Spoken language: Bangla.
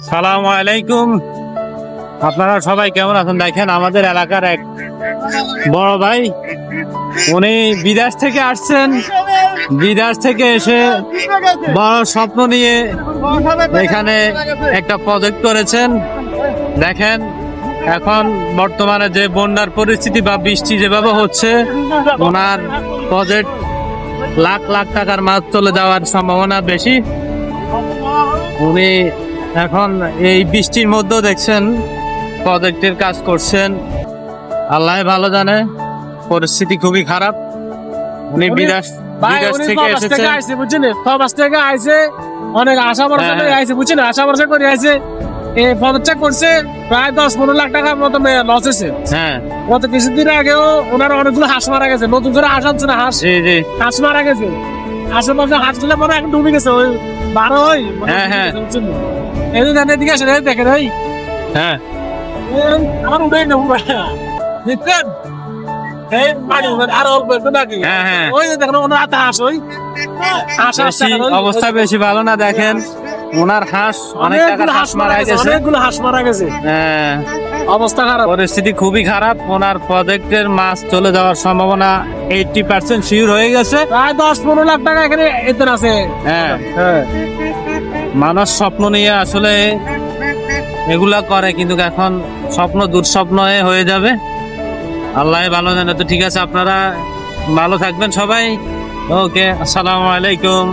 সালামু আলাইকুম। আপনারা সবাই কেমন আছেন? দেখেন আমাদের এলাকার এক বড় ভাই, উনি বিদেশ থেকে আসছেন। বিদেশ থেকে এসে বড় স্বপ্ন নিয়ে এখানে একটা প্রজেক্ট করেছেন। দেখেন এখন বর্তমানে যে বন্যার পরিস্থিতি বা বৃষ্টি যেভাবে হচ্ছে, ওনার প্রজেক্ট লাখ লাখ টাকার মাছ চলে যাওয়ার সম্ভাবনা বেশি। উনি এখন এই বৃষ্টির মধ্যেও দেখছেন প্রজেক্টের কাজ করছেন। আল্লাহ ভালো জানে, পরিস্থিতি খুবই খারাপ। উনি বিদেশ থেকে এসেছেন, বুঝছেন, প্রবাস থেকে আইছে, অনেক আশা ভরসা করে আইছে, বুঝছেন, আশা ভরসা করে আইছে। এই প্রজেক্ট করছে প্রায় 10-15 লাখ টাকার মতো লস হয়েছে। হ্যাঁ, গত কিছুদিন আগেও ওনার অনেকগুলো হাঁস মারা গেছে, নতুন করে হাঁস আনছে না, হাঁস হাঁস মারা গেছে। আশেপাশে হাঁসগুলো পরে এখন ডুবে গেছে, ওই 12 হয়। হ্যাঁ, এই যে এদিকে আসেন, দেখেন এই হ্যাঁ, আমার উঠে নেবো দেখছেন, এই পানি আর অল্প একটু নাকি। হ্যাঁ, ওই যে দেখেন ওনার হাতে হাঁস, ওই হাঁস অবস্থা বেশি ভালো না। দেখেন ওনার হাঁস, অনেক টাকার হাঁস মারা গেছে, অনেকগুলো হাঁস মারা গেছে। হ্যাঁ, অবস্থা খারাপ, পরিস্থিতি খুবই খারাপ। ওনার প্রজেক্টের মাছ চলে যাওয়ার সম্ভাবনা 80% শিওর হয়ে গেছে। প্রায় 10-15 লাখ টাকা এখানে এতে আছে। হ্যাঁ, মানুষ স্বপ্ন নিয়ে আসলে এগুলা করে, কিন্তু এখন স্বপ্ন দুঃস্বপ্ন হয়ে যাবে। আল্লাহ ভালো জানে। তো ঠিক আছে, আপনারা ভালো থাকবেন সবাই। ওকে, আসসালামু আলাইকুম।